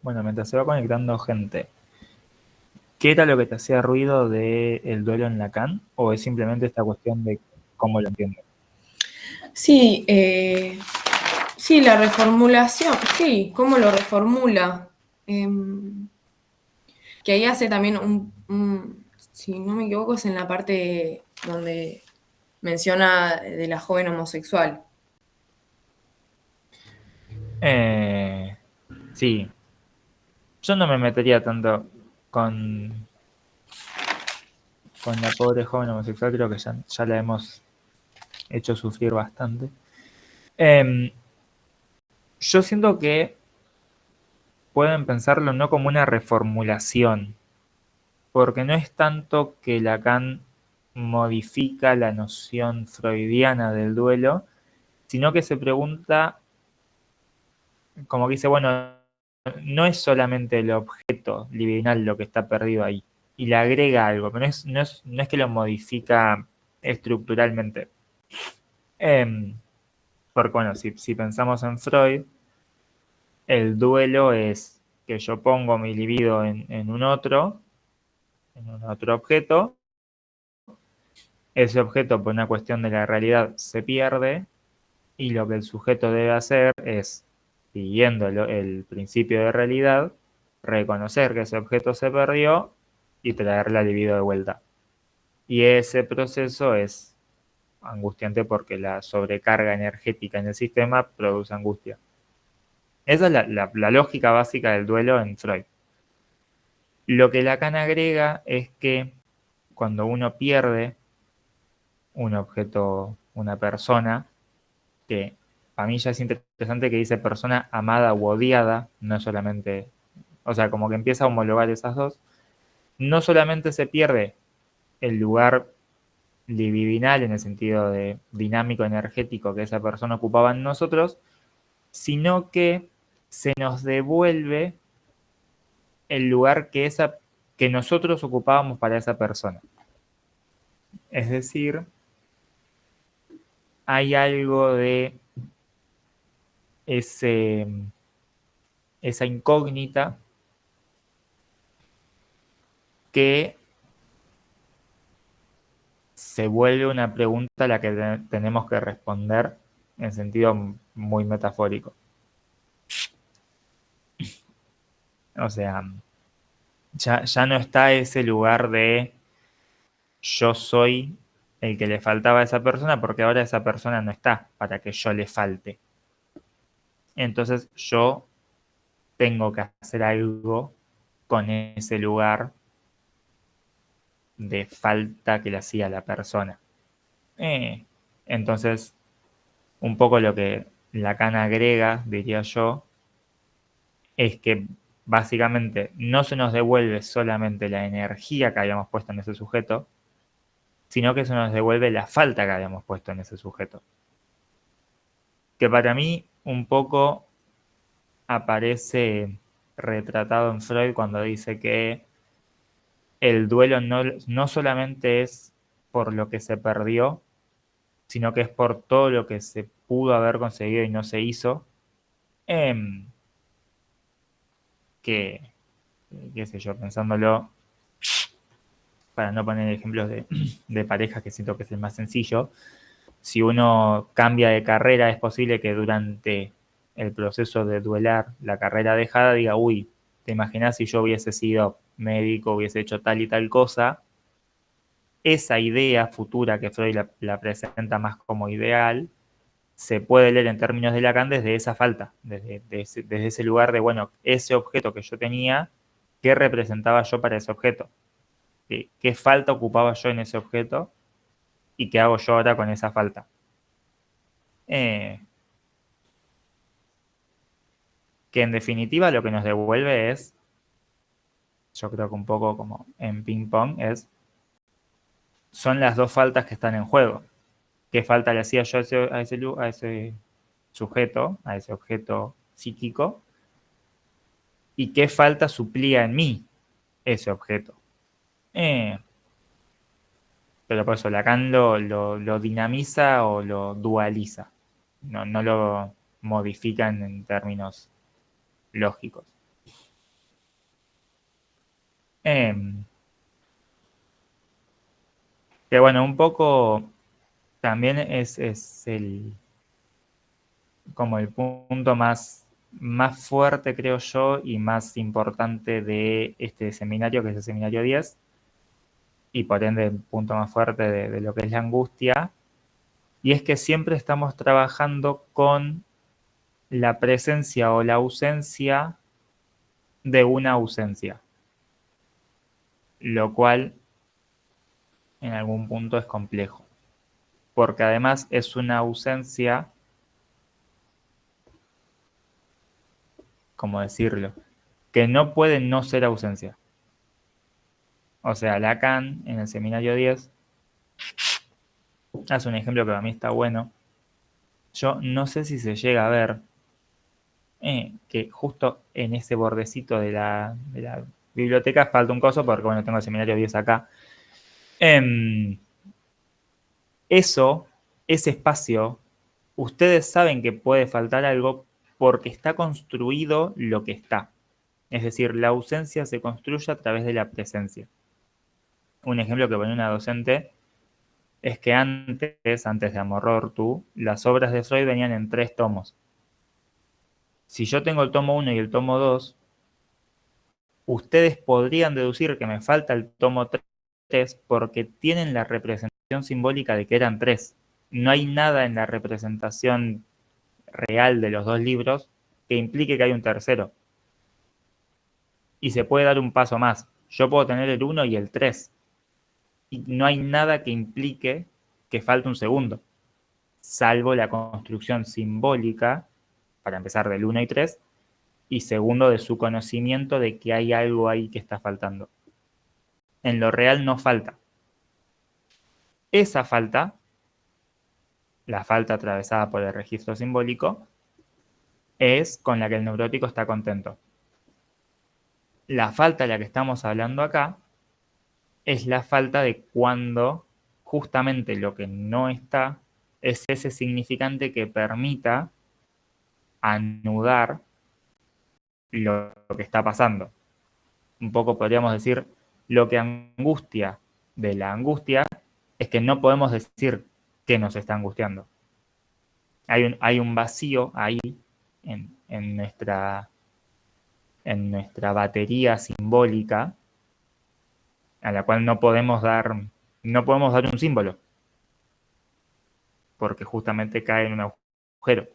Bueno, mientras se va conectando gente, ¿qué era lo que te hacía ruido del duelo en Lacan? ¿O es simplemente esta cuestión de cómo lo entiendes? Sí, sí, la reformulación, sí, cómo lo reformula. Que ahí hace también si no me equivoco, es en la parte donde menciona de la joven homosexual. Sí, yo no me metería tanto con, con la pobre joven homosexual, creo que ya la hemos hecho sufrir bastante. Eh, yo siento que pueden pensarlo no como una reformulación, porque no es tanto que Lacan modifica la noción freudiana del duelo, sino que se pregunta, como que dice, bueno, no es solamente el objeto libidinal lo que está perdido ahí, y le agrega algo, pero no es que lo modifica estructuralmente. Eh, porque bueno, si pensamos en Freud, el duelo es que yo pongo mi libido en un otro objeto, ese objeto por una cuestión de la realidad se pierde y lo que el sujeto debe hacer es, siguiendo el principio de realidad, reconocer que ese objeto se perdió y traer la libido de vuelta. Y ese proceso es angustiante porque la sobrecarga energética en el sistema produce angustia. Esa es la lógica básica del duelo en Freud. Lo que Lacan agrega es que cuando uno pierde un objeto, una persona, que para mí ya es interesante que dice persona amada u odiada, no solamente, o sea, como que empieza a homologar esas dos, no solamente se pierde el lugar libidinal en el sentido de dinámico energético que esa persona ocupaba en nosotros, sino que se nos devuelve el lugar que nosotros ocupábamos para esa persona. Es decir, hay algo de ese, esa incógnita que se vuelve una pregunta a la que tenemos que responder en sentido muy metafórico. O sea, ya no está ese lugar de yo soy el que le faltaba a esa persona porque ahora esa persona no está para que yo le falte. Entonces yo tengo que hacer algo con ese lugar de falta que le hacía a la persona. Eh, entonces, un poco lo que Lacan agrega, diría yo, es que básicamente no se nos devuelve solamente la energía que habíamos puesto en ese sujeto, sino que se nos devuelve la falta que habíamos puesto en ese sujeto. Que para mí un poco aparece retratado en Freud cuando dice que el duelo no solamente es por lo que se perdió, sino que es por todo lo que se pudo haber conseguido y no se hizo, eh, que, qué sé yo, pensándolo, para no poner ejemplos de parejas que siento que es el más sencillo, si uno cambia de carrera, es posible que durante el proceso de duelar la carrera dejada diga, uy, ¿te imaginas si yo hubiese sido médico, hubiese hecho tal y tal cosa? Esa idea futura que Freud la presenta más como ideal, se puede leer en términos de Lacan desde esa falta, desde ese lugar de, bueno, ese objeto que yo tenía, ¿qué representaba yo para ese objeto? ¿Qué falta ocupaba yo en ese objeto? ¿Y qué hago yo ahora con esa falta? Eh, que en definitiva lo que nos devuelve es, yo creo que un poco como en ping pong, son las dos faltas que están en juego. ¿Qué falta le hacía yo a ese sujeto, a ese objeto psíquico? ¿Y qué falta suplía en mí ese objeto? Eh, pero por eso Lacan lo dinamiza o lo dualiza, no lo modifican en términos lógicos. Em, que bueno, un poco también es como el punto más fuerte, creo yo, y más importante de este seminario, que es el seminario 10, y por ende el punto más fuerte de lo que es la angustia, y es que siempre estamos trabajando con la presencia o la ausencia de una ausencia, lo cual en algún punto es complejo, porque además es una ausencia, ¿cómo decirlo?, que no puede no ser ausencia. O sea, Lacan en el seminario 10 hace un ejemplo que para mí está bueno. Yo no sé si se llega a ver que justo en ese bordecito de la biblioteca falta un coso, porque bueno, tengo el seminario 10 acá. Em, ese espacio, ustedes saben que puede faltar algo porque está construido lo que está. Es decir, la ausencia se construye a través de la presencia. Un ejemplo que pone una docente es que antes de Amor-Rorty, las obras de Freud venían en 3 tomos. Si yo tengo el tomo 1 y el tomo 2, ustedes podrían deducir que me falta el tomo 3 porque tienen la representación simbólica de que eran 3. No hay nada en la representación real de los 2 libros que implique que hay un tercero. Y se puede dar un paso más. Yo puedo tener el 1 y el 3. Y no hay nada que implique que falte un segundo, salvo la construcción simbólica, para empezar del 1 y 3, y segundo de su conocimiento de que hay algo ahí que está faltando. En lo real no falta. Esa falta, la falta atravesada por el registro simbólico, es con la que el neurótico está contento. La falta de la que estamos hablando acá es la falta de cuando justamente lo que no está es ese significante que permita anudar lo que está pasando. Un poco podríamos decir, lo que angustia de la angustia es que no podemos decir que nos está angustiando. Hay un vacío ahí en nuestra batería simbólica a la cual no podemos dar un símbolo, porque justamente cae en un agujero.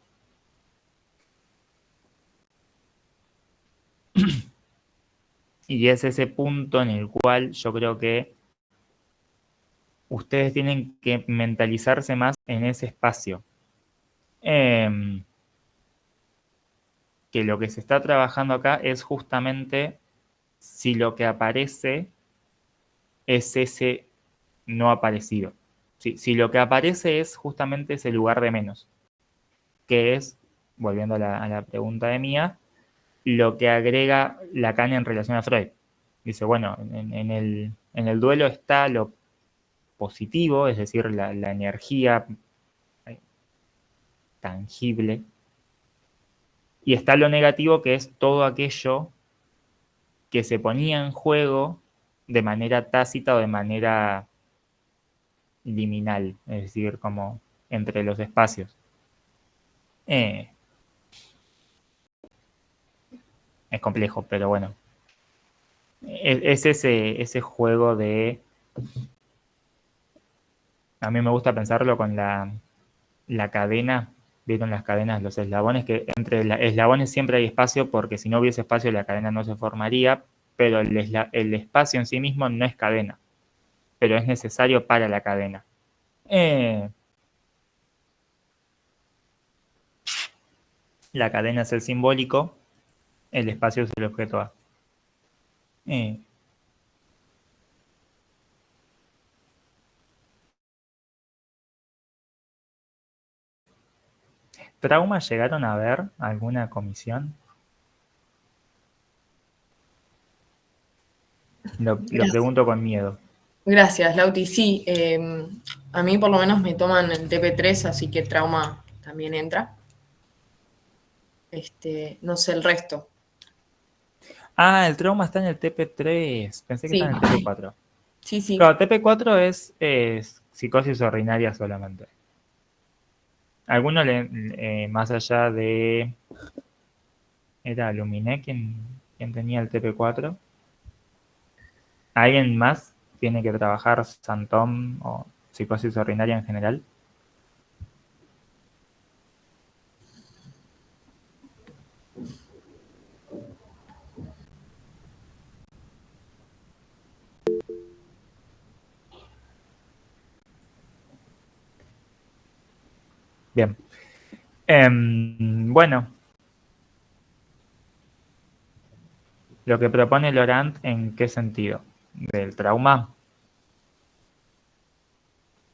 Y es ese punto en el cual yo creo que ustedes tienen que mentalizarse más en ese espacio. Que lo que se está trabajando acá es justamente si lo que aparece es ese no aparecido. Si lo que aparece es justamente ese lugar de menos, que es, volviendo a la pregunta de Mía, lo que agrega Lacan en relación a Freud. Dice, bueno, en el duelo está lo positivo, es decir, la energía tangible, y está lo negativo, que es todo aquello que se ponía en juego de manera tácita o de manera liminal, es decir, como entre los espacios. Es complejo, pero bueno. Es ese juego de... A mí me gusta pensarlo con la cadena. ¿Vieron las cadenas, los eslabones? Que entre eslabones siempre hay espacio, porque si no hubiese espacio la cadena no se formaría, pero el espacio en sí mismo no es cadena, pero es necesario para la cadena. La cadena es el simbólico, el espacio es el objeto A. ¿Trauma llegaron a ver alguna comisión? Lo Gracias. pregunto con miedo. Gracias, Lauti. Sí, a mí por lo menos me toman el TP3, así que trauma también entra. No sé el resto. Ah, el trauma está en el TP3. Pensé que Sí, estaba en el TP4. sí, sí. Claro, TP4 es psicosis ordinaria solamente. ¿Alguno más allá de... ¿Era Luminé quien tenía el TP4? ¿Alguien más tiene que trabajar Santom o psicosis ordinaria en general? Bien. Bueno, lo que propone Laurent, ¿en qué sentido? ¿Del trauma?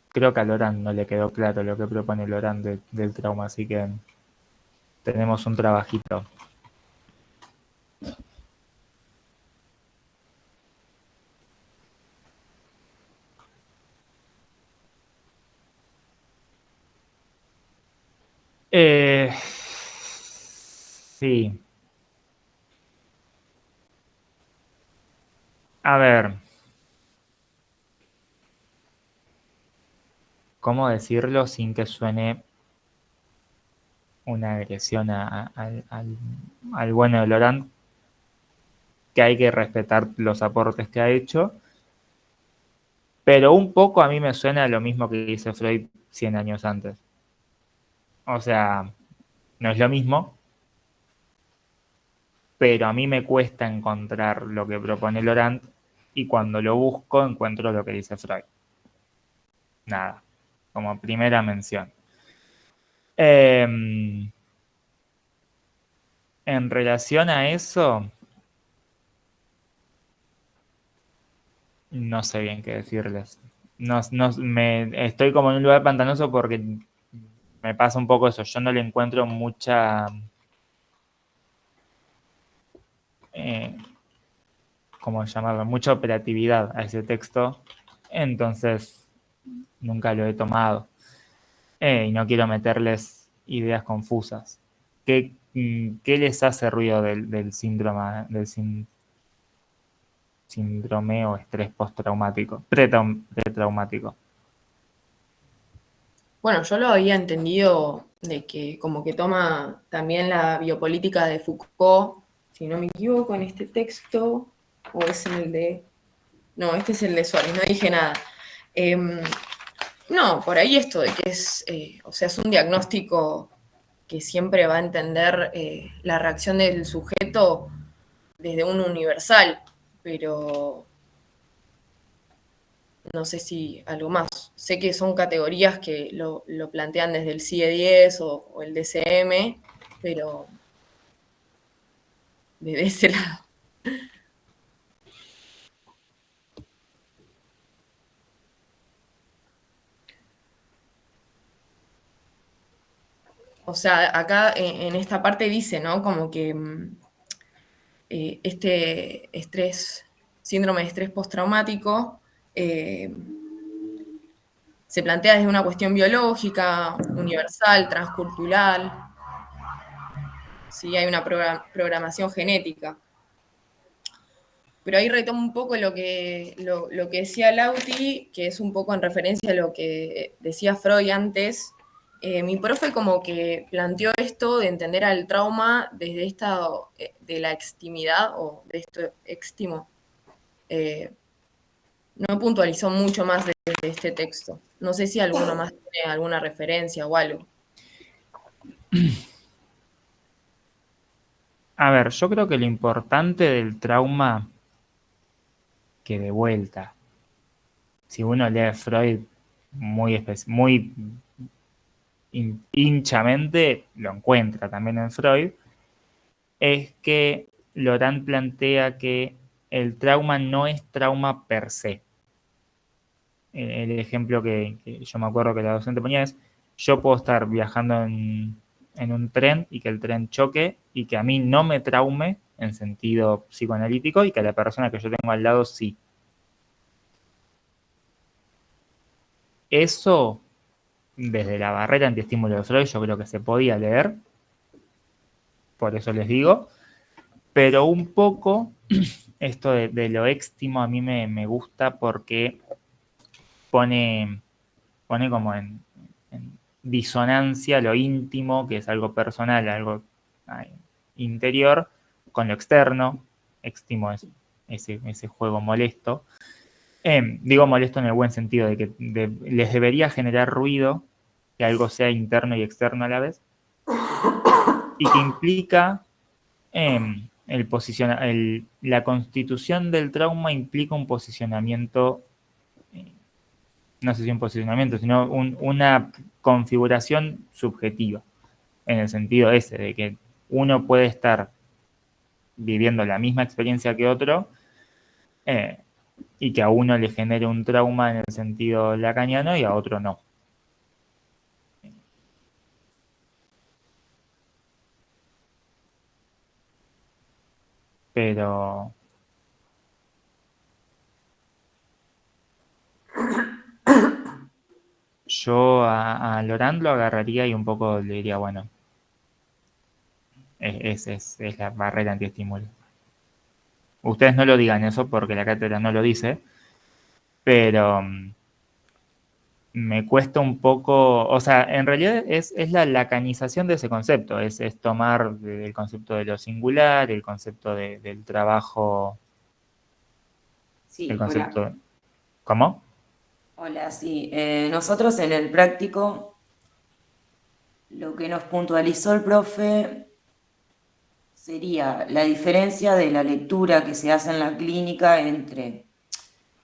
Creo que a Laurent no le quedó claro lo que propone Laurent del trauma, así que tenemos un trabajito. Sí. A ver, ¿cómo decirlo sin que suene una agresión al bueno de Laurent? Que hay que respetar los aportes que ha hecho, pero un poco a mí me suena lo mismo que dice Freud 100 años antes. O sea, no es lo mismo, pero a mí me cuesta encontrar lo que propone Laurent y cuando lo busco encuentro lo que dice Freud. Nada, como primera mención. En relación a eso, no sé bien qué decirles. Estoy como en un lugar pantanoso porque me pasa un poco eso. Yo no le encuentro mucha, eh, ¿cómo llamarlo? Mucha operatividad a ese texto. Entonces, nunca lo he tomado. Y no quiero meterles ideas confusas. ¿Qué les hace ruido del síndrome, síndrome o estrés postraumático, pretraumático? Bueno, yo lo había entendido de que como que toma también la biopolítica de Foucault, si no me equivoco, en este texto, o es en el de... No, este es el de Suárez, no dije nada. No, por ahí esto de que es, o sea, es un diagnóstico que siempre va a entender la reacción del sujeto desde un universal, pero no sé si algo más. Sé que son categorías que lo plantean desde el CIE-10 o el DCM, pero desde ese lado. O sea, acá en esta parte dice, ¿no? Como que este estrés, síndrome de estrés postraumático, eh, se plantea desde una cuestión biológica, universal, transcultural, ¿sí? Hay una programación genética. Pero ahí retomo un poco lo que decía Lauti, que es un poco en referencia a lo que decía Freud antes. Mi profe como que planteó esto de entender al trauma desde esta, de la extimidad o de esto extimo. Eh, no puntualizó mucho más desde este texto. No sé si alguno más tiene alguna referencia o algo. A ver, yo creo que lo importante del trauma, que de vuelta, si uno lee Freud muy hinchamente, lo encuentra también en Freud, es que Laurent plantea que el trauma no es trauma per se. El ejemplo que yo me acuerdo que la docente ponía es, yo puedo estar viajando en un tren y que el tren choque y que a mí no me traume en sentido psicoanalítico y que a la persona que yo tengo al lado sí. Eso, desde la barrera antiestímulo de Freud, yo creo que se podía leer, por eso les digo, Pero un poco esto de lo éxtimo a mí me gusta porque pone como en disonancia lo íntimo, que es algo personal, algo interior, con lo externo. Éxtimo es ese juego molesto. Digo molesto en el buen sentido, de que les debería generar ruido que algo sea interno y externo a la vez, y que implica la constitución del trauma implica un posicionamiento, no sé si un posicionamiento, sino una configuración subjetiva, en el sentido ese, de que uno puede estar viviendo la misma experiencia que otro, eh, y que a uno le genere un trauma en el sentido lacaniano y a otro no. Pero yo a Lorand lo agarraría y un poco le diría, bueno, es la barrera antiestímulo. Ustedes no lo digan eso porque la cátedra no lo dice, pero me cuesta un poco, o sea, en realidad es la lacanización de ese concepto, es tomar el concepto de lo singular, el concepto del trabajo, el Sí, hola. concepto... ¿Cómo? Hola, sí. Nosotros en el práctico, lo que nos puntualizó el profe sería la diferencia de la lectura que se hace en la clínica entre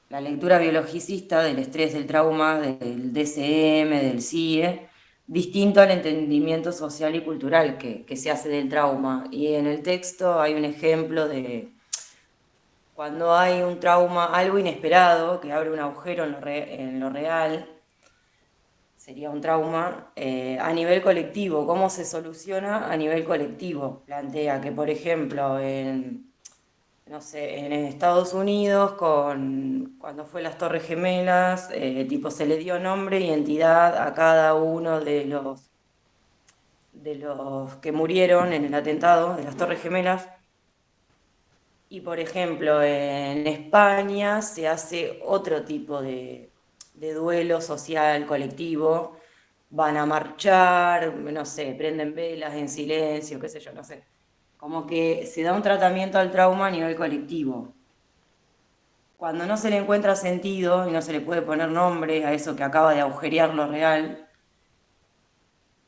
la lectura biologicista del estrés, del trauma, del DCM, del CIE, distinto al entendimiento social y cultural que se hace del trauma. Y en el texto hay un ejemplo de cuando hay un trauma, algo inesperado, que abre un agujero en lo real, sería un trauma a nivel colectivo. ¿Cómo se soluciona a nivel colectivo? Plantea que, por ejemplo, no sé, en Estados Unidos, cuando fue las Torres Gemelas, tipo se le dio nombre y entidad a cada uno de los que murieron en el atentado de las Torres Gemelas. Y por ejemplo, en España se hace otro tipo de duelo social colectivo. Van a marchar, no sé, prenden velas en silencio, qué sé yo, no sé. Como que se da un tratamiento al trauma a nivel colectivo. Cuando no se le encuentra sentido y no se le puede poner nombre a eso que acaba de agujerear lo real,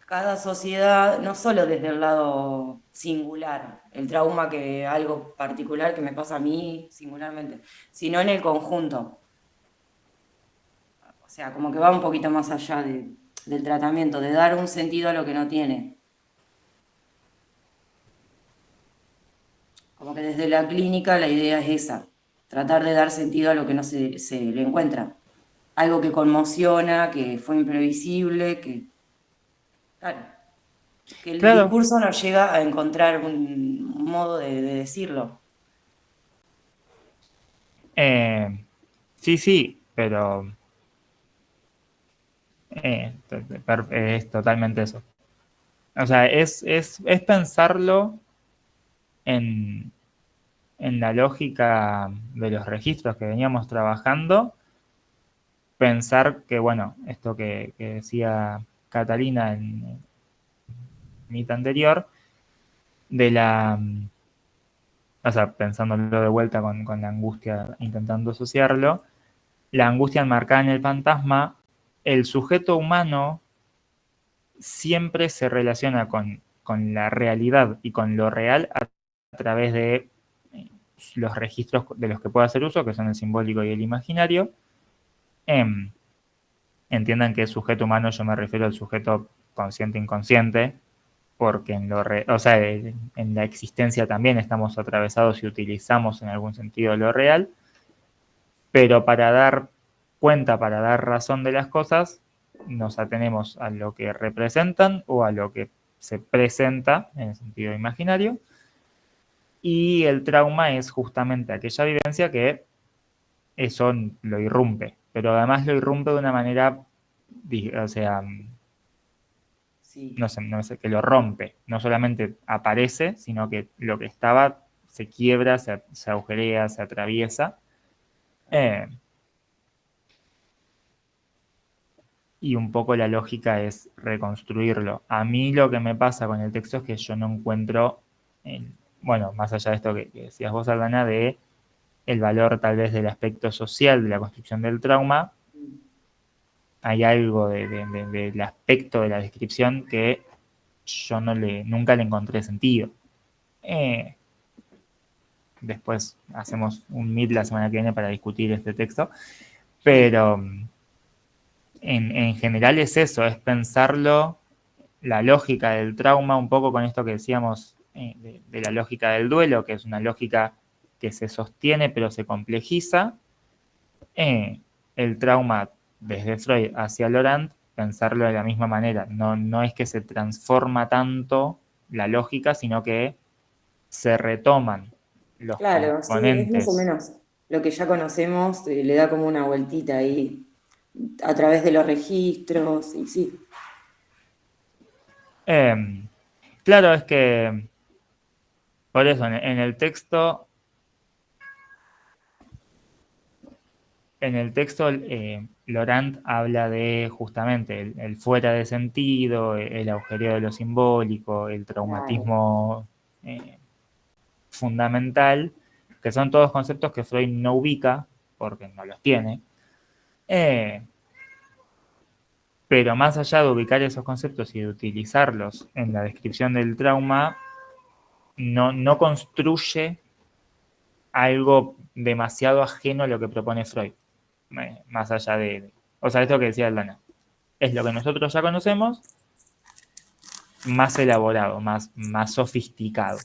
cada sociedad, no solo desde el lado singular, el trauma que algo particular que me pasa a mí singularmente, sino en el conjunto. O sea, como que va un poquito más allá del tratamiento, de dar un sentido a lo que no tiene. Como que desde la clínica la idea es esa, tratar de dar sentido a lo que no se le encuentra. Algo que conmociona, que fue imprevisible, claro, que el Claro, discurso no llega a encontrar un modo de decirlo. sí, sí, pero es totalmente eso. O sea, es pensarlo en, en la lógica de los registros que veníamos trabajando, pensar que, bueno, esto que decía Catalina en el mito anterior, de la, o sea, pensándolo de vuelta con la angustia, intentando asociarlo, la angustia enmarcada en el fantasma, el sujeto humano siempre se relaciona con la realidad y con lo real a través de los registros de los que puede hacer uso, que son el simbólico y el imaginario. Em, Entiendan que sujeto humano yo me refiero al sujeto consciente-inconsciente, porque o sea, en la existencia también estamos atravesados y utilizamos en algún sentido lo real, pero para dar cuenta, para dar razón de las cosas, nos atenemos a lo que representan o a lo que se presenta en el sentido imaginario, y el trauma es justamente aquella vivencia que eso lo irrumpe, pero además lo irrumpe de una manera, o sea, Sí. no sé, que lo rompe, no solamente aparece, sino que lo que estaba se quiebra, se agujerea, se atraviesa. Y un poco la lógica es reconstruirlo. A mí lo que me pasa con el texto es que yo no encuentro, bueno, más allá de esto que decías vos, Aldana, de el valor tal vez del aspecto social de la construcción del trauma, hay algo del aspecto de la descripción que yo nunca le encontré sentido. Después hacemos un meet la semana que viene para discutir este texto, pero en general es eso, es pensarlo, la lógica del trauma, un poco con esto que decíamos de la lógica del duelo, que es una lógica que se sostiene pero se complejiza. El trauma desde Freud hacia Laurent, pensarlo de la misma manera. No es que se transforma tanto la lógica, sino que se retoman los Claro, sí, es más o componentes. menos lo que ya conocemos, le da como una vueltita ahí a través de los registros, y sí. Claro, es que por eso en el texto Laurent habla de justamente el fuera de sentido, el agujereo de lo simbólico, el traumatismo fundamental, que son todos conceptos que Freud no ubica porque no los tiene. Pero más allá de ubicar esos conceptos y de utilizarlos en la descripción del trauma, no construye algo demasiado ajeno a lo que propone Freud. Más allá o sea, esto que decía Aldana. Es lo que nosotros ya conocemos, más elaborado, más sofisticado.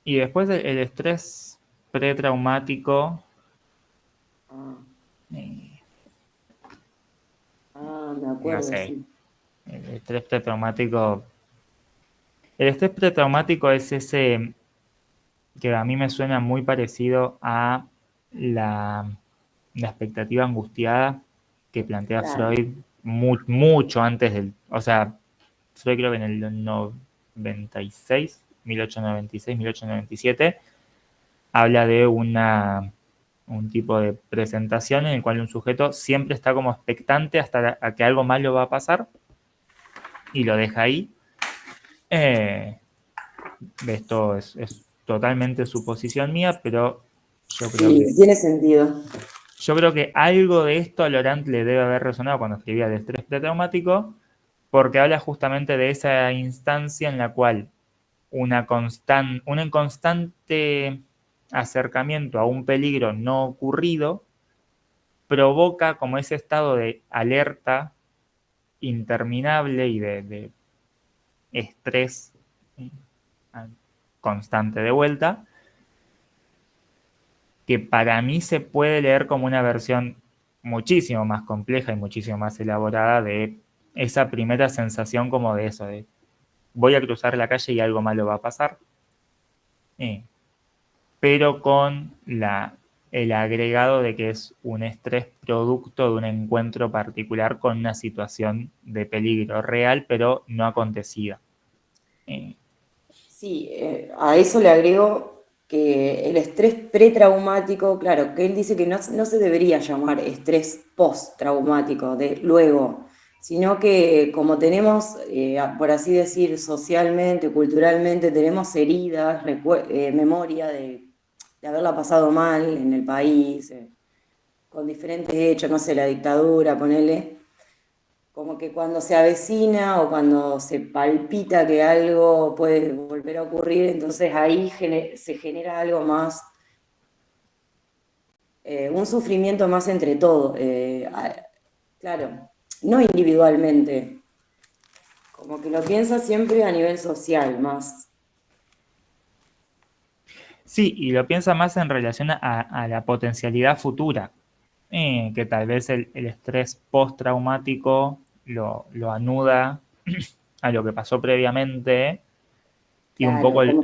Y después el estrés pretraumático. Me acuerdo, No sé. sí. El estrés pretraumático. El estrés pretraumático es ese que a mí me suena muy parecido a la expectativa angustiada que plantea Freud mucho antes del. O sea, Freud creo que en el 96, 1896, 1897, habla de un tipo de presentación en el cual un sujeto siempre está como expectante hasta a que algo malo va a pasar y lo deja ahí. Esto es totalmente suposición mía, pero yo creo que tiene sentido. Yo creo que algo de esto a Laurent le debe haber resonado cuando escribía el estrés pretraumático, porque habla justamente de esa instancia en la cual un constante acercamiento a un peligro no ocurrido provoca como ese estado de alerta interminable y de estrés constante de vuelta, que para mí se puede leer como una versión muchísimo más compleja y muchísimo más elaborada de esa primera sensación como de eso, de voy a cruzar la calle y algo malo va a pasar, pero con el agregado de que es un estrés producto de un encuentro particular con una situación de peligro real, pero no acontecida. Sí, a eso le agrego que el estrés pretraumático, claro, que él dice que no se debería llamar estrés postraumático, de luego, sino que como tenemos, por así decir, socialmente, culturalmente, tenemos heridas, memoria de haberla pasado mal en el país, con diferentes hechos, no sé, la dictadura, ponele, como que cuando se avecina o cuando se palpita que algo puede volver a ocurrir, entonces ahí se genera algo más, un sufrimiento más entre todos, claro, no individualmente, como que lo piensa siempre a nivel social más. Sí, y lo piensa más en relación a la potencialidad futura, que tal vez el estrés postraumático lo anuda a lo que pasó previamente y un Claro, poco como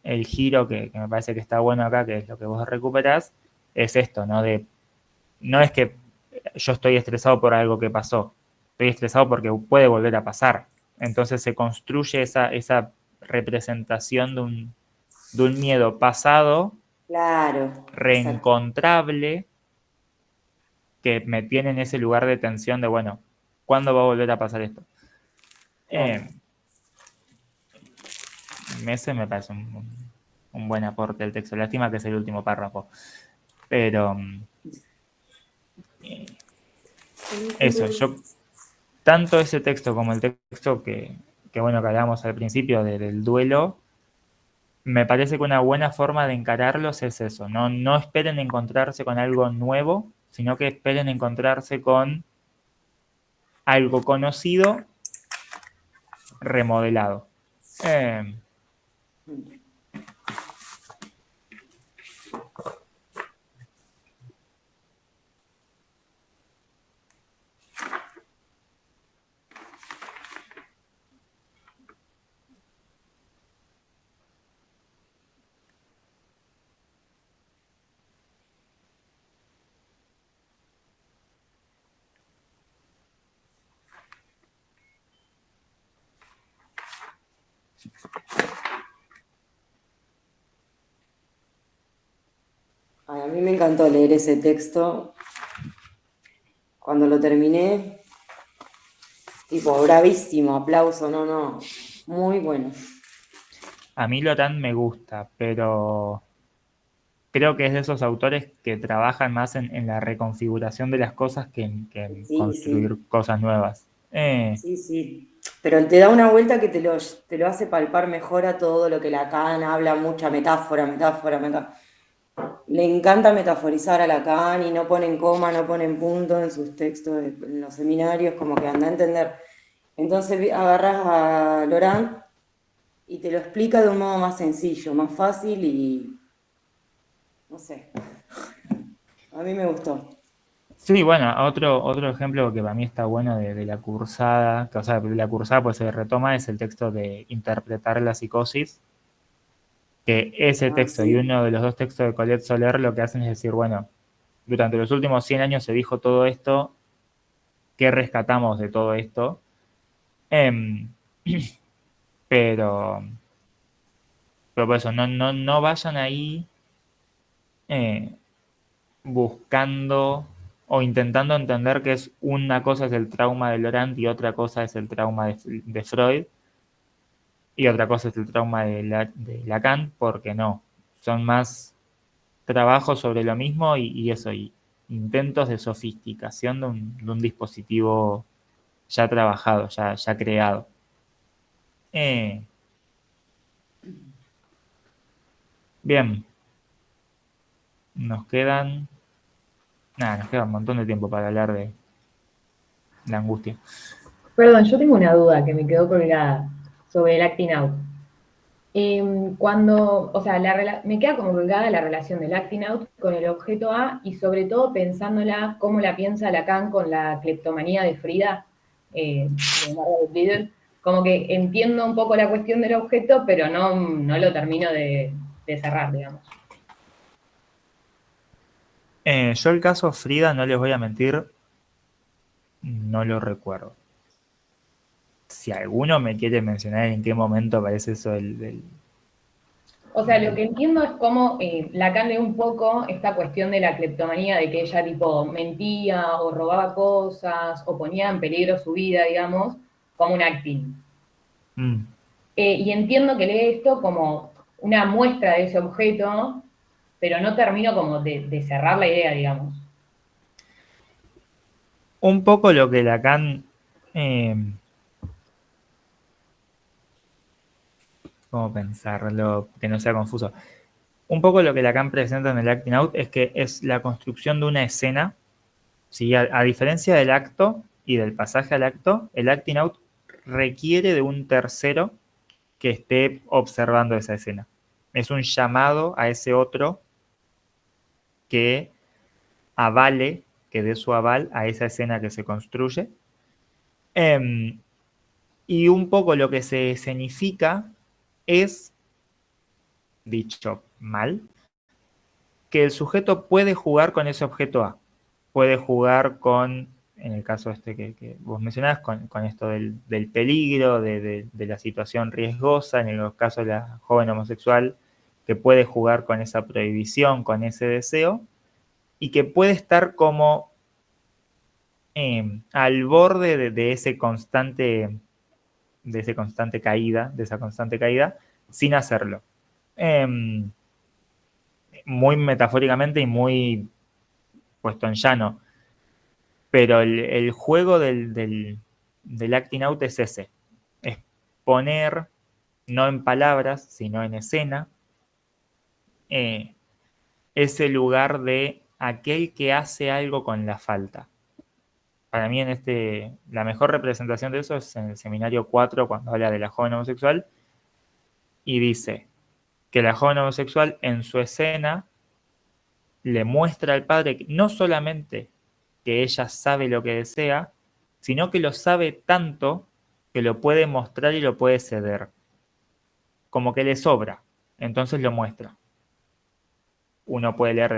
el giro que me parece que está bueno acá, que es lo que vos recuperás, es esto, ¿no? No es que yo estoy estresado por algo que pasó, estoy estresado porque puede volver a pasar. Entonces se construye esa representación de un miedo pasado, Claro, exacto. reencontrable, que me tiene en ese lugar de tensión de, bueno, ¿cuándo va a volver a pasar esto? Claro. Ese me parece un buen aporte del texto. Lástima que es el último párrafo. Pero eso, yo tanto ese texto como el texto que bueno, que hablábamos al principio del duelo, me parece que una buena forma de encararlos es eso. No esperen encontrarse con algo nuevo, sino que esperen encontrarse con algo conocido remodelado. Ay, a mí me encantó leer ese texto. Cuando lo terminé, tipo, bravísimo, aplauso, no, muy bueno. A mí Lorán me gusta, pero creo que es de esos autores que trabajan más en la reconfiguración de las cosas que en Sí, construir sí, cosas nuevas. sí. Pero te da una vuelta que te lo hace palpar mejor a todo lo que Lacan habla, mucha metáfora. Le encanta metaforizar a Lacan y no ponen coma, no ponen punto en sus textos, en los seminarios, como que anda a entender. Entonces agarras a Laurent y te lo explica de un modo más sencillo, más fácil y no sé, a mí me gustó. Sí, bueno, otro ejemplo que para mí está bueno de la cursada, que, o sea, de la cursada pues se retoma, es el texto de Interpretar la psicosis, que ese Ah, texto y sí. uno de los dos textos de Colette Soler lo que hacen es decir, bueno, durante los últimos 100 años se dijo todo esto, ¿qué rescatamos de todo esto? Em, pero, pero por eso, no vayan ahí eh, buscando o intentando entender que es una cosa es el trauma de Laurent y otra cosa es el trauma de Freud y otra cosa es el trauma de Lacan, porque no, son más trabajos sobre lo mismo y eso, y intentos de sofisticación de un dispositivo ya trabajado, ya creado. Eh, bien, nos queda un montón de tiempo para hablar de la angustia. Perdón, yo tengo una duda que me quedó colgada sobre el acting out. O sea, me queda como colgada la relación del acting out con el objeto A y sobre todo pensándola cómo la piensa Lacan con la cleptomanía de Frida, de Margaret Beadle. Como que entiendo un poco la cuestión del objeto, pero no lo termino de cerrar, digamos. Yo el caso Frida, no les voy a mentir, no lo recuerdo. Si alguno me quiere mencionar en qué momento aparece eso O sea, lo que entiendo es cómo Lacan lee un poco esta cuestión de la cleptomanía, de que ella tipo mentía o robaba cosas o ponía en peligro su vida, digamos, como un acting. Mm. Y entiendo que lee esto como una muestra de ese objeto, pero no termino como de cerrar la idea, digamos. Un poco lo que Lacan, eh, ¿cómo pensarlo? Que no sea confuso. Un poco lo que Lacan presenta en el acting out es que es la construcción de una escena, ¿sí? A diferencia del acto y del pasaje al acto, el acting out requiere de un tercero que esté observando esa escena. Es un llamado a ese otro que avale, que dé su aval a esa escena que se construye. Y un poco lo que se escenifica es dicho mal, que el sujeto puede jugar con ese objeto A. Puede jugar con, en el caso este que vos mencionás, con esto del peligro, de la situación riesgosa, en el caso de la joven homosexual, que puede jugar con esa prohibición, con ese deseo, y que puede estar como al borde de esa constante caída, sin hacerlo. Muy metafóricamente y muy puesto en llano. Pero el juego del acting out es ese. Es poner, no en palabras, sino en escena, ese lugar de aquel que hace algo con la falta. Para mí la mejor representación de eso es en el seminario 4, cuando habla de la joven homosexual, y dice que la joven homosexual en su escena le muestra al padre que no solamente que ella sabe lo que desea, sino que lo sabe tanto que lo puede mostrar y lo puede ceder. Como que le sobra, entonces lo muestra. Uno puede leer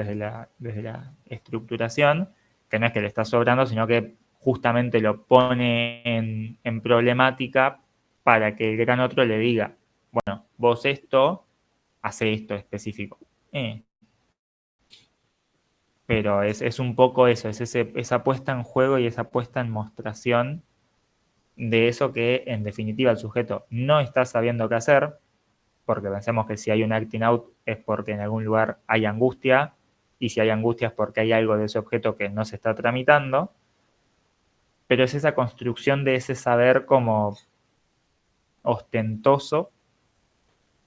desde la estructuración, que no es que le está sobrando, sino que justamente lo pone en problemática para que el gran otro le diga, bueno, vos hace esto específico. Pero es un poco eso, es esa puesta en juego y esa puesta en mostración de eso que en definitiva el sujeto no está sabiendo qué hacer, porque pensemos que si hay un acting out es porque en algún lugar hay angustia, y si hay angustia es porque hay algo de ese objeto que no se está tramitando, pero es esa construcción de ese saber como ostentoso,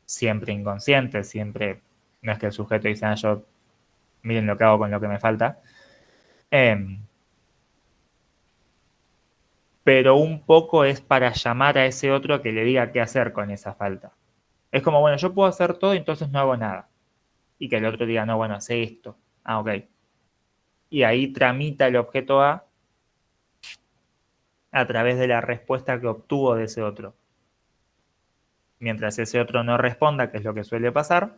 siempre inconsciente, siempre, no es que el sujeto dice, yo miren lo que hago con lo que me falta, pero un poco es para llamar a ese otro que le diga qué hacer con esa falta. Es como, bueno, yo puedo hacer todo y entonces no hago nada. Y que el otro diga, no, bueno, hace esto. Ah, ok. Y ahí tramita el objeto a través de la respuesta que obtuvo de ese otro. Mientras ese otro no responda, que es lo que suele pasar,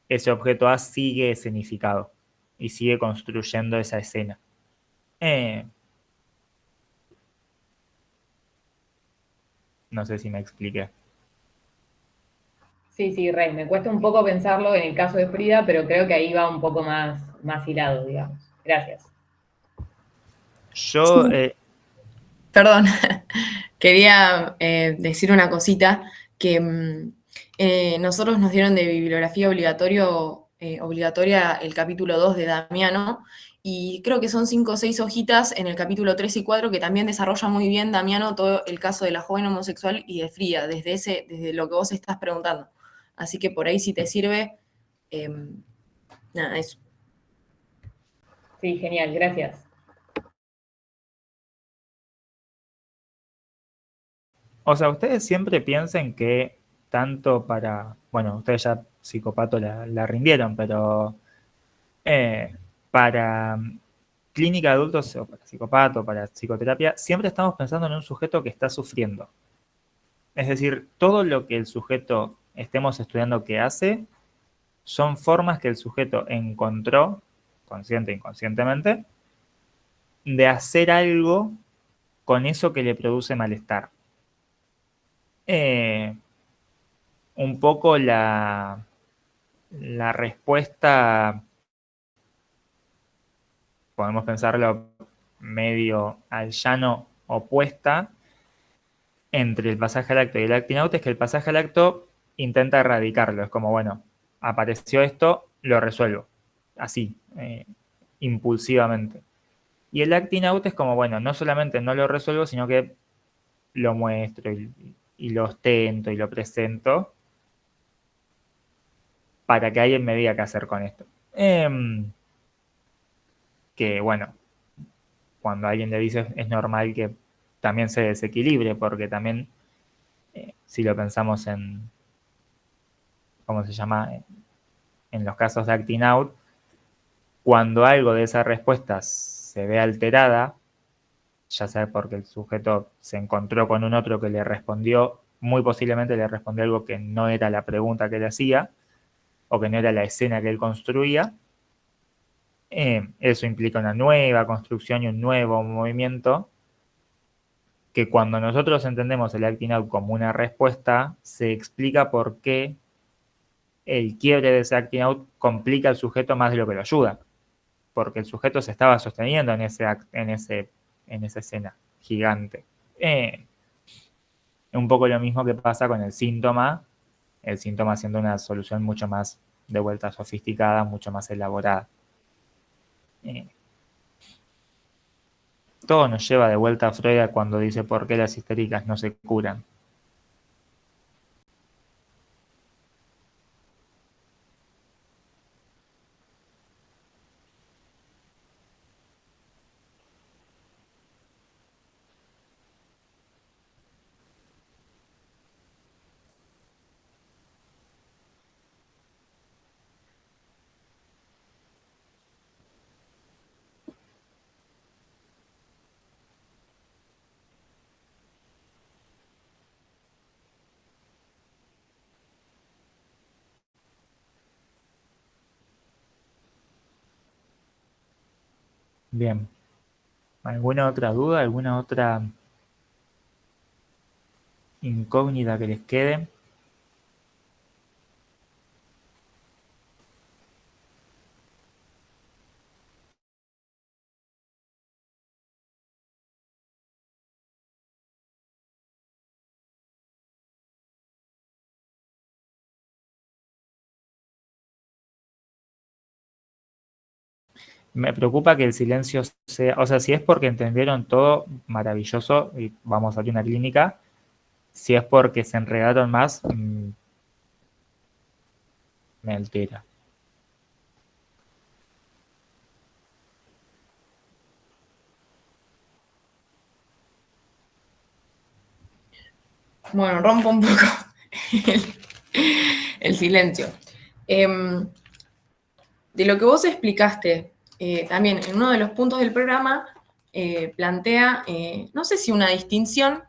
ese objeto A sigue escenificado y sigue construyendo esa escena. No sé si me expliqué. Sí, Rey, me cuesta un poco pensarlo en el caso de Frida, pero creo que ahí va un poco más hilado, digamos. Gracias. Yo, Perdón, quería decir una cosita, que nosotros nos dieron de bibliografía obligatoria el capítulo 2 de Damiano, y creo que son 5 o 6 hojitas en el capítulo 3 y 4 que también desarrolla muy bien Damiano todo el caso de la joven homosexual y de Frida, desde lo que vos estás preguntando. Así que por ahí si te sirve, nada, eso. Sí, genial, gracias. o sea, ustedes siempre piensen que tanto bueno, ustedes ya psicopato la rindieron, pero para clínica de adultos o para psicopato, para psicoterapia, siempre estamos pensando en un sujeto que está sufriendo. Es decir, todo lo que el sujeto estemos estudiando que hace son formas que el sujeto encontró, consciente e inconscientemente, de hacer algo con eso que le produce malestar. Un poco la respuesta, podemos pensarlo medio al llano opuesta, entre el pasaje al acto y el acting out, es que el pasaje al acto intenta erradicarlo. Es como, bueno, apareció esto, lo resuelvo. Así, impulsivamente. Y el acting out es como, bueno, no solamente no lo resuelvo, sino que lo muestro y lo ostento y lo presento para que alguien me diga qué hacer con esto. Que bueno, cuando alguien le dice es normal que también se desequilibre, porque también, si lo pensamos ¿cómo se llama? En los casos de acting out, cuando algo de esa respuesta se ve alterada, ya sea porque el sujeto se encontró con un otro que le respondió, muy posiblemente le respondió algo que no era la pregunta que le hacía, o que no era la escena que él construía, eso implica una nueva construcción y un nuevo movimiento, que cuando nosotros entendemos el acting out como una respuesta, se explica por qué el quiebre de ese acting out complica al sujeto más de lo que lo ayuda, porque el sujeto se estaba sosteniendo en esa escena gigante. Un poco lo mismo que pasa con el síntoma siendo una solución mucho más de vuelta sofisticada, mucho más elaborada. Todo nos lleva de vuelta a Freud cuando dice por qué las histéricas no se curan. Bien. ¿Alguna otra duda? ¿Alguna otra incógnita que les quede? Me preocupa que el silencio sea, o sea, si es porque entendieron todo, maravilloso, y vamos a abrir una clínica. Si es porque se enredaron más, me altera. Bueno, rompo un poco el silencio. De lo que vos explicaste, también en uno de los puntos del programa plantea, no sé si una distinción,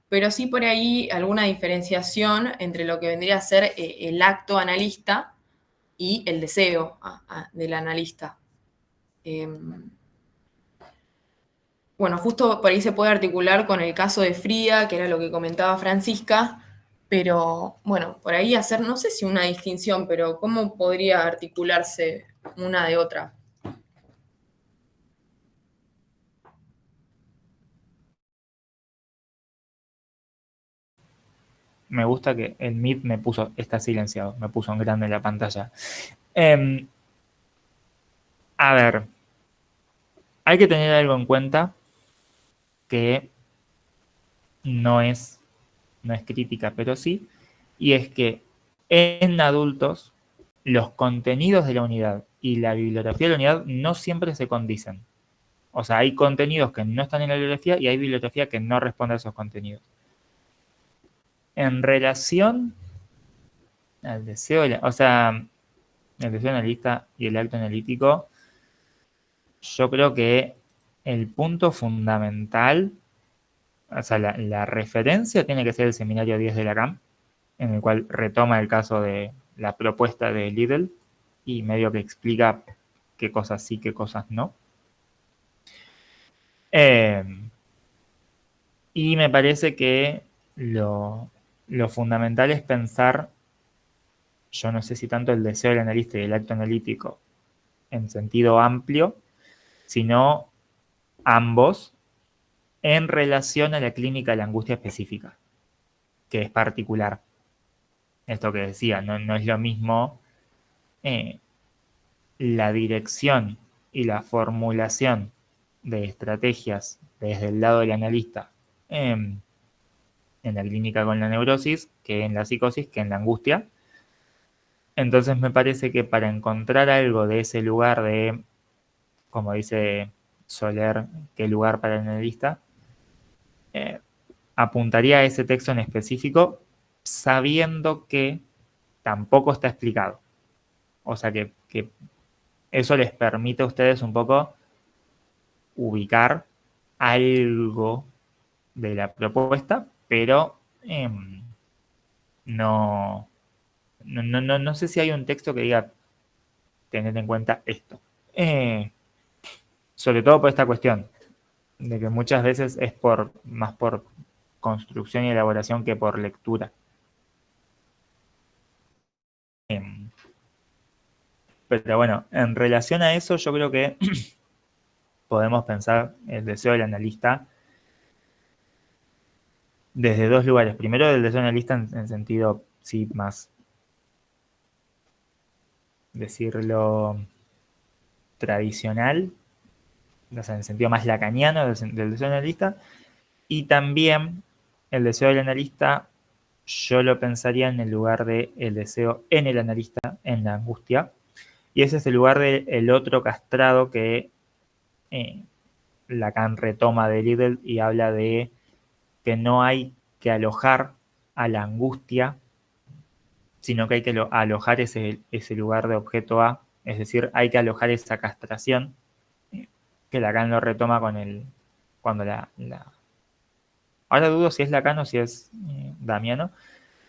pero sí por ahí alguna diferenciación entre lo que vendría a ser el acto analista y el deseo del analista. Bueno, justo por ahí se puede articular con el caso de Frida, que era lo que comentaba Francisca, pero bueno, por ahí hacer, no sé si una distinción, pero ¿cómo podría articularse una de otra? Me gusta que el Meet está silenciado, me puso en grande en la pantalla. A ver, hay que tener algo en cuenta que no es crítica, pero sí, y es que en adultos los contenidos de la unidad y la bibliografía de la unidad no siempre se condicen. O sea, hay contenidos que no están en la bibliografía y hay bibliografía que no responde a esos contenidos. En relación al deseo, o sea, el deseo analista y el acto analítico, yo creo que el punto fundamental, o sea, la referencia tiene que ser el seminario 10 de Lacan, en el cual retoma el caso de la propuesta de Liddell y medio que explica qué cosas sí, qué cosas no. Y me parece que lo fundamental es pensar, yo no sé si tanto el deseo del analista y el acto analítico en sentido amplio, sino ambos en relación a la clínica de la angustia específica, que es particular. Esto que decía, no es lo mismo la dirección y la formulación de estrategias desde el lado del analista en la clínica con la neurosis que en la psicosis, que en la angustia. Entonces me parece que para encontrar algo de ese lugar de, como dice Soler, qué lugar para el analista, apuntaría a ese texto en específico sabiendo que tampoco está explicado. O sea que eso les permite a ustedes un poco ubicar algo de la propuesta, pero no no sé si hay un texto que diga tener en cuenta esto. Sobre todo por esta cuestión, de que muchas veces es más por construcción y elaboración que por lectura. Pero bueno, en relación a eso, yo creo que podemos pensar el deseo del analista desde dos lugares. Primero, el deseo del analista en sentido, sí, más, decirlo, tradicional, o sea, en el sentido más lacaniano del deseo del analista. Y también el deseo del analista, yo lo pensaría en el lugar del deseo en el analista, en la angustia. Y ese es el lugar del otro castrado que Lacan retoma de Liddell y habla de que no hay que alojar a la angustia, sino que hay que alojar ese lugar de objeto A, es decir, hay que alojar esa castración, que Lacan lo retoma cuando ahora dudo si es Lacan o si es Damiano,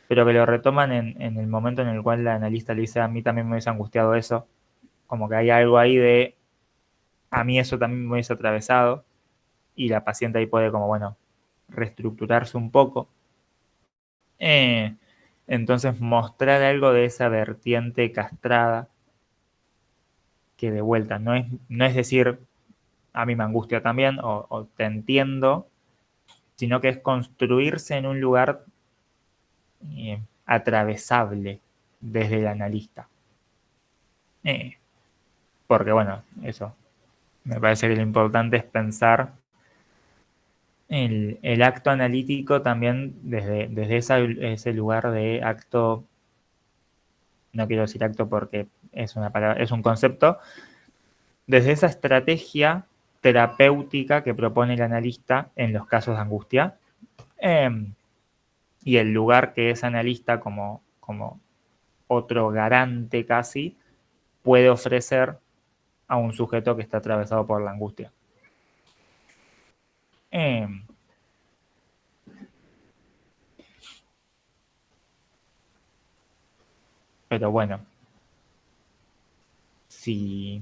pero que lo retoman en el momento en el cual la analista le dice, a mí también me hubiese angustiado eso, como que hay algo ahí de, a mí eso también me hubiese atravesado, y la paciente ahí puede como, bueno, reestructurarse un poco. Entonces mostrar algo de esa vertiente castrada, que de vuelta no es decir, a mí me angustia también, o te entiendo, sino que es construirse en un lugar atravesable desde el analista. Porque bueno, eso, me parece que lo importante es pensar el acto analítico también desde ese lugar de acto, no quiero decir acto porque es una palabra, es un concepto, desde esa estrategia terapéutica que propone el analista en los casos de angustia, y el lugar que ese analista como otro garante casi puede ofrecer a un sujeto que está atravesado por la angustia. Pero bueno, si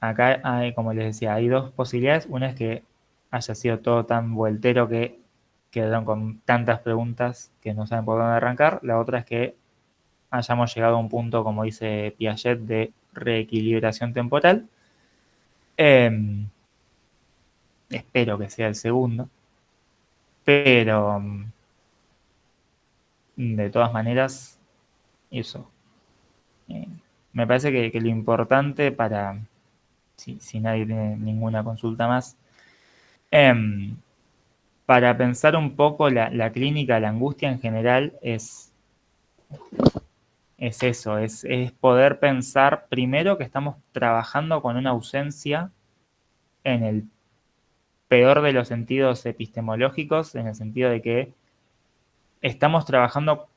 acá hay, como les decía, hay dos posibilidades. Una es que haya sido todo tan vueltero que quedaron con tantas preguntas que no saben por dónde arrancar. La otra es que hayamos llegado a un punto, como dice Piaget, de reequilibración temporal. Espero que sea el segundo. Pero de todas maneras, eso. Me parece que lo importante para, si nadie tiene ninguna consulta más, para pensar un poco la clínica, la angustia en general, es eso, es poder pensar primero que estamos trabajando con una ausencia en el peor de los sentidos epistemológicos, en el sentido de que estamos trabajando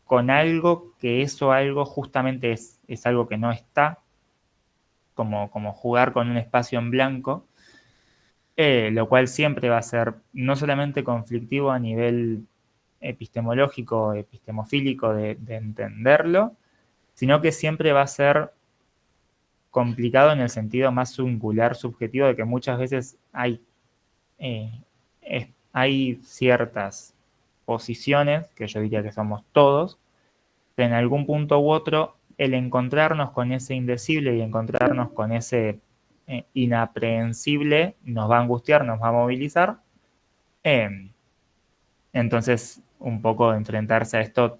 con algo que eso algo justamente es algo que no está, como jugar con un espacio en blanco, lo cual siempre va a ser no solamente conflictivo a nivel epistemológico, epistemofílico de entenderlo, sino que siempre va a ser complicado en el sentido más singular, subjetivo, de que muchas veces hay ciertas posiciones, que yo diría que somos todos, que en algún punto u otro el encontrarnos con ese indecible y encontrarnos con ese inaprehensible nos va a angustiar, nos va a movilizar. Entonces, un poco enfrentarse a esto,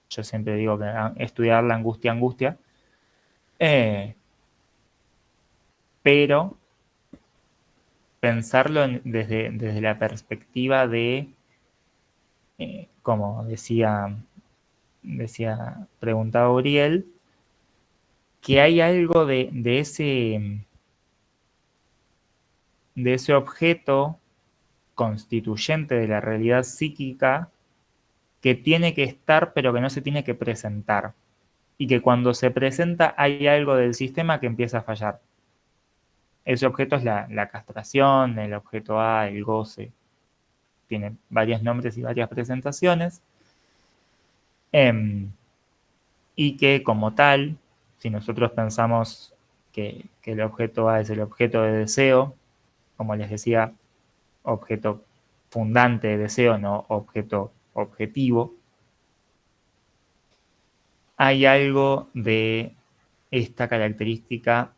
yo siempre digo que estudiar la angustia, pero pensarlo desde la perspectiva de, como preguntaba Uriel, que hay algo de ese objeto constituyente de la realidad psíquica que tiene que estar pero que no se tiene que presentar, y que cuando se presenta hay algo del sistema que empieza a fallar. Ese objeto es la castración, el objeto A, el goce. tiene varios nombres y varias presentaciones, y que como tal, si nosotros pensamos que el objeto A es el objeto de deseo, como les decía, objeto fundante de deseo, no objeto objetivo, hay algo de esta característica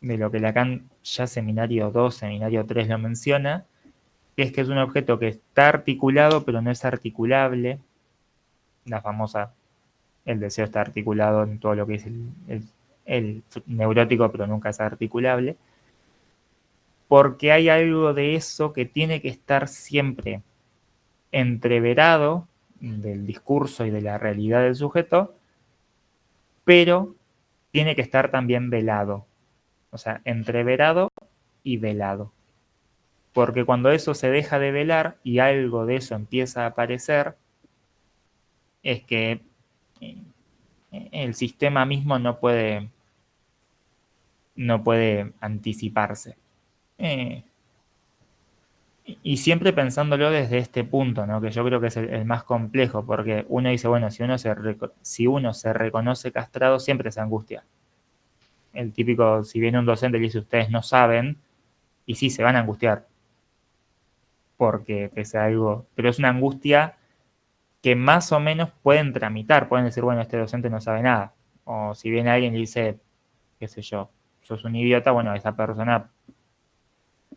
de lo que Lacan ya seminario 2, seminario 3 lo menciona, que es un objeto que está articulado pero no es articulable. La famosa, el deseo está articulado en todo lo que es el neurótico, pero nunca es articulable, porque hay algo de eso que tiene que estar siempre entreverado del discurso y de la realidad del sujeto, pero tiene que estar también velado. O sea, entreverado y velado. Porque cuando eso se deja de velar y algo de eso empieza a aparecer, es que el sistema mismo no puede anticiparse. Y siempre pensándolo desde este punto, ¿no? Que yo creo que es el más complejo, porque uno dice, bueno, si uno se reconoce castrado, siempre se angustia. El típico, si viene un docente y le dice, ustedes no saben, y sí, se van a angustiar, porque pese a algo, pero es una angustia que más o menos pueden tramitar, pueden decir, bueno, este docente no sabe nada. O si viene alguien y dice, qué sé yo, sos un idiota, bueno, esa persona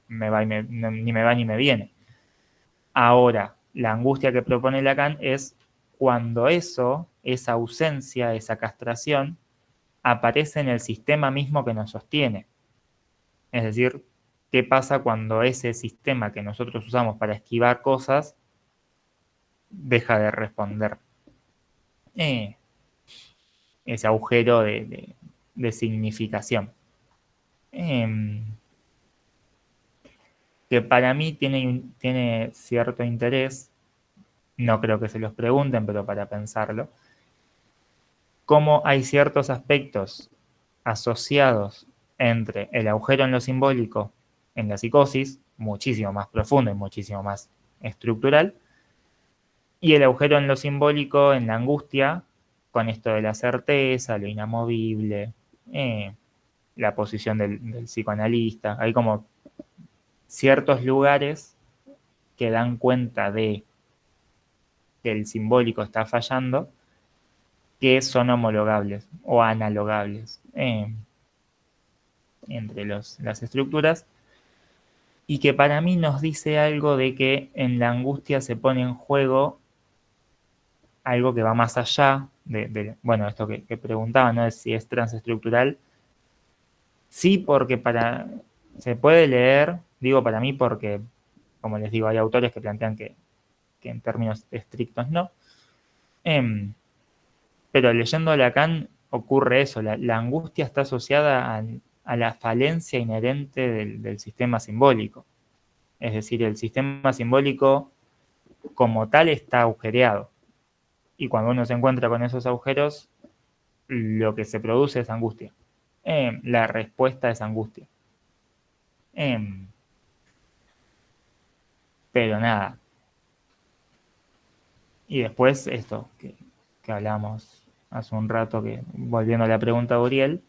ni me va ni me viene. Ahora, la angustia que propone Lacan es cuando esa ausencia, esa castración, aparece en el sistema mismo que nos sostiene. Es decir, ¿qué pasa cuando ese sistema que nosotros usamos para esquivar cosas deja de responder? Ese agujero de significación. Que para mí tiene cierto interés, no creo que se los pregunten, pero para pensarlo, cómo hay ciertos aspectos asociados entre el agujero en lo simbólico en la psicosis, muchísimo más profundo y muchísimo más estructural, y el agujero en lo simbólico en la angustia, con esto de la certeza, lo inamovible, la posición del psicoanalista. Hay como ciertos lugares que dan cuenta de que el simbólico está fallando, que son homologables o analogables entre las estructuras, y que para mí nos dice algo de que en la angustia se pone en juego algo que va más allá bueno, esto que preguntaba, ¿no? De si es transestructural. Sí, porque se puede leer, digo para mí porque, como les digo, hay autores que plantean que en términos estrictos no. Pero leyendo Lacan ocurre eso, la angustia está asociada a la falencia inherente del sistema simbólico. Es decir, el sistema simbólico como tal está agujereado. Y cuando uno se encuentra con esos agujeros, lo que se produce es angustia. La respuesta es angustia. Pero nada. Y después esto que hablamos hace un rato, que volviendo a la pregunta de Uriel,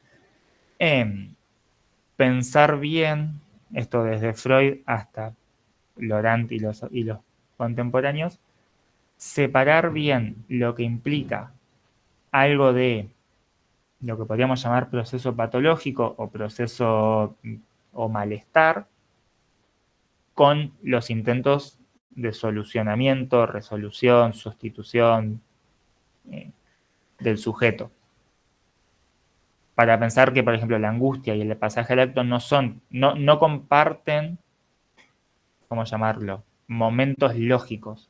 pensar bien, esto desde Freud hasta Laurent y los contemporáneos, separar bien lo que implica algo de lo que podríamos llamar proceso patológico o proceso o malestar con los intentos de solucionamiento, resolución, sustitución del sujeto. Para pensar que, por ejemplo, la angustia y el pasaje al acto no comparten, ¿cómo llamarlo?, momentos lógicos.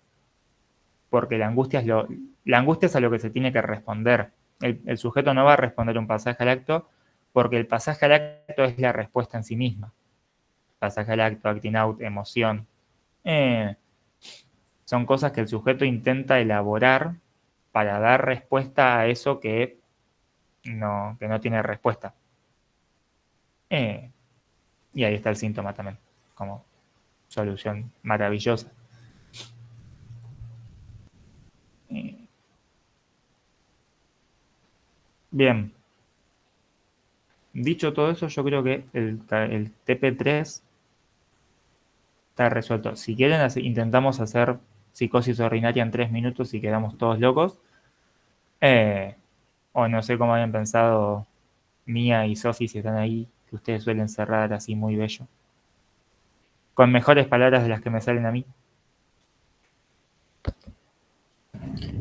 Porque la angustia es a lo que se tiene que responder. El sujeto no va a responder un pasaje al acto porque el pasaje al acto es la respuesta en sí misma. Pasaje al acto, acting out, emoción. Son cosas que el sujeto intenta elaborar para dar respuesta a eso que no tiene respuesta. Y ahí está el síntoma también, como solución maravillosa. Bien. Dicho todo eso, yo creo que el TP3 está resuelto. Si quieren, intentamos hacer psicosis ordinaria en 3 minutos y quedamos todos locos. O no sé cómo habían pensado Mía y Sofi si están ahí, que ustedes suelen cerrar así muy bello. Con mejores palabras de las que me salen a mí.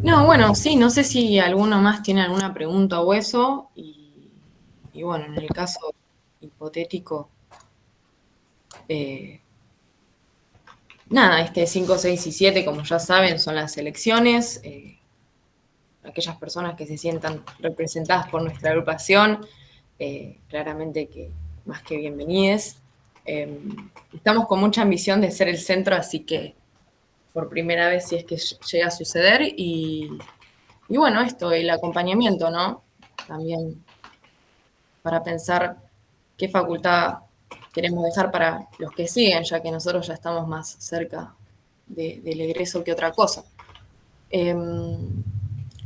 No, bueno, sí, no sé si alguno más tiene alguna pregunta o eso, y bueno, en el caso hipotético, nada, 5, 6 y 7, como ya saben, son las elecciones. Aquellas personas que se sientan representadas por nuestra agrupación, claramente que más que bienvenides. Estamos con mucha ambición de ser el centro, así que por primera vez, si es que llega a suceder, y bueno, esto, el acompañamiento, ¿no? También para pensar qué facultad queremos dejar para los que siguen, ya que nosotros ya estamos más cerca del egreso que otra cosa.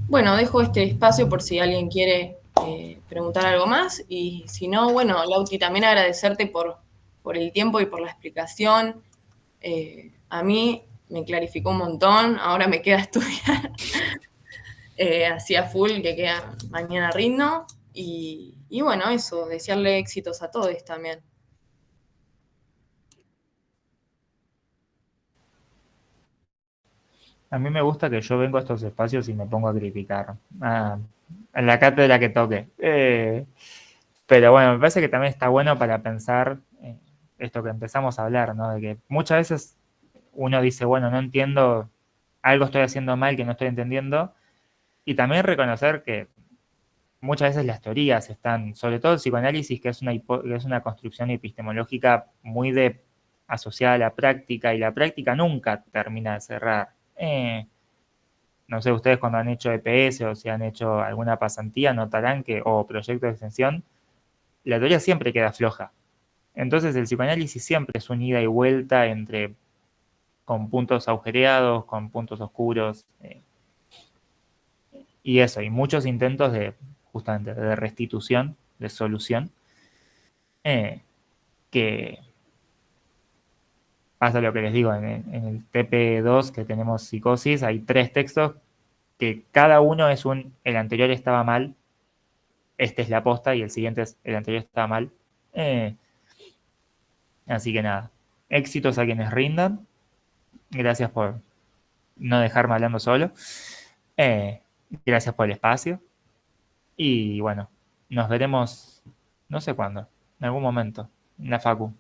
Bueno, dejo este espacio por si alguien quiere preguntar algo más, y si no, bueno, Lauti, también agradecerte por el tiempo y por la explicación. A mí me clarificó un montón, ahora me queda estudiar así a full, que queda mañana rindo, y bueno, eso, desearle éxitos a todos también. A mí me gusta que yo vengo a estos espacios y me pongo a criticar. A la cátedra que toque. Pero bueno, me parece que también está bueno para pensar esto que empezamos a hablar, ¿no? De que muchas veces uno dice, bueno, no entiendo, algo estoy haciendo mal que no estoy entendiendo. Y también reconocer que muchas veces las teorías están, sobre todo el psicoanálisis, que es una construcción epistemológica muy asociada a la práctica, y la práctica nunca termina de cerrar. No sé, ustedes cuando han hecho EPS o si han hecho alguna pasantía, notarán que, o proyecto de extensión, la teoría siempre queda floja. Entonces el psicoanálisis siempre es un ida y vuelta con puntos agujereados, con puntos oscuros, y eso, y muchos intentos justamente de restitución, de solución, que pasa lo que les digo, en el TP2 que tenemos psicosis, hay 3 textos que cada uno es el anterior estaba mal, este es la posta y el siguiente es el anterior estaba mal. Así que nada, éxitos a quienes rindan, gracias por no dejarme hablando solo, gracias por el espacio, y bueno, nos veremos, no sé cuándo, en algún momento, en la facu.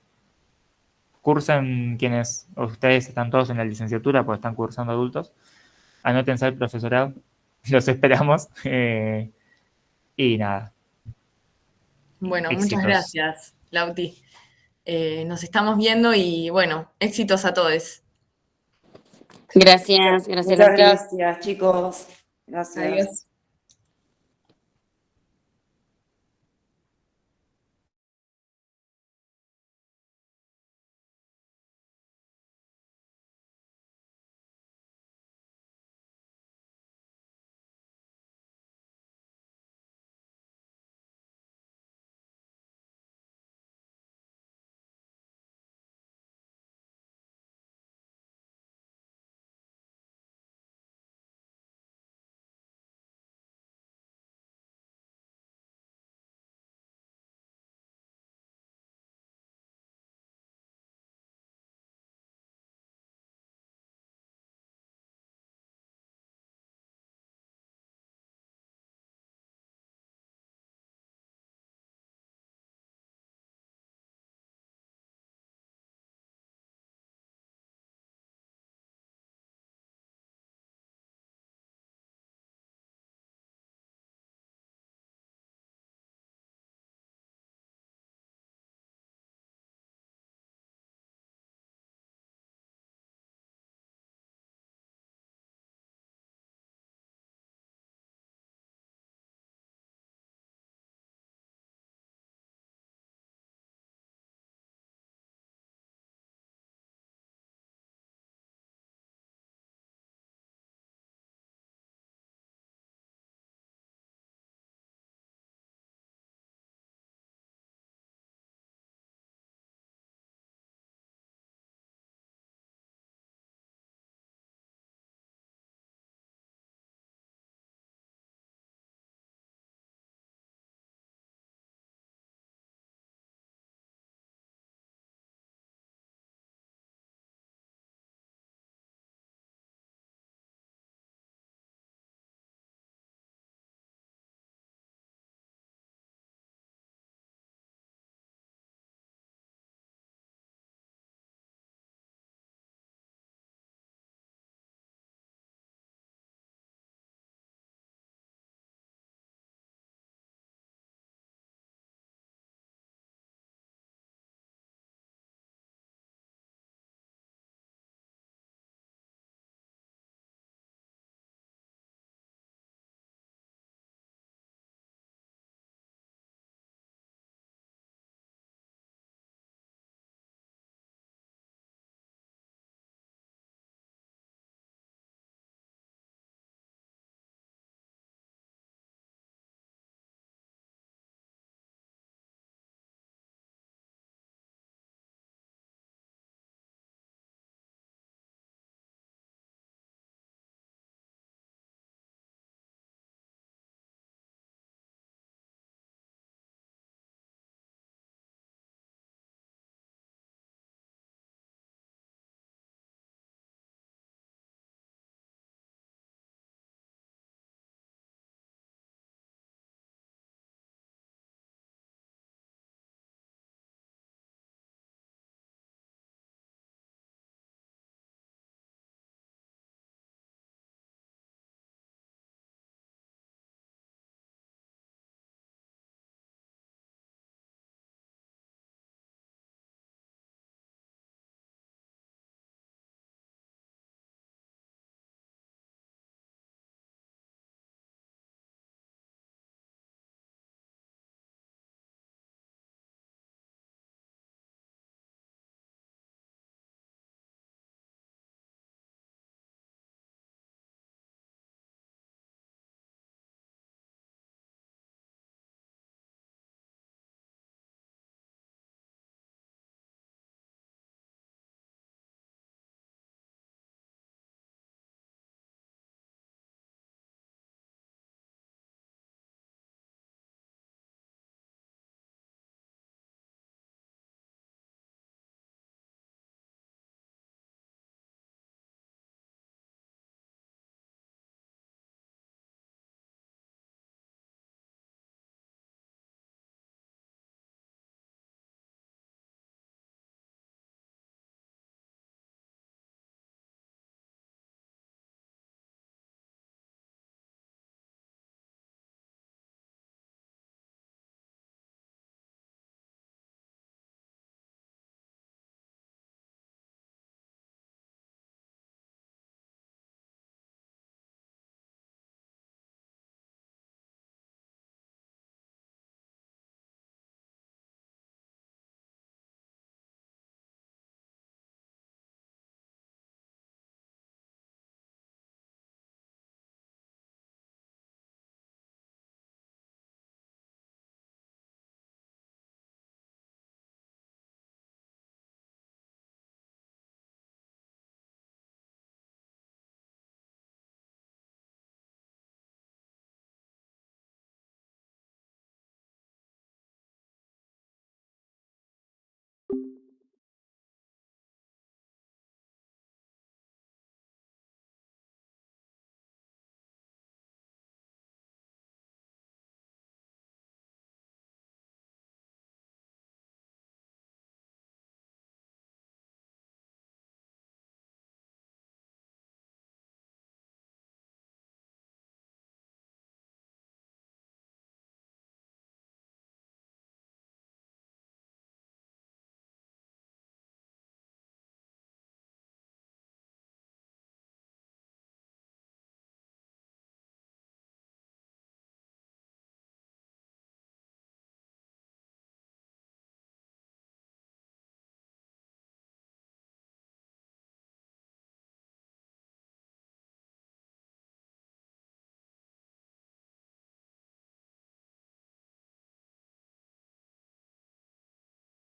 Cursen quienes, ustedes están todos en la licenciatura, pues están cursando adultos, anótense al profesorado, los esperamos, y nada. Bueno, Éxitos. muchas gracias, Lauti. Nos estamos viendo y bueno, éxitos a todos. Gracias, gracias. Muchas gracias, chicos. Gracias. Adiós.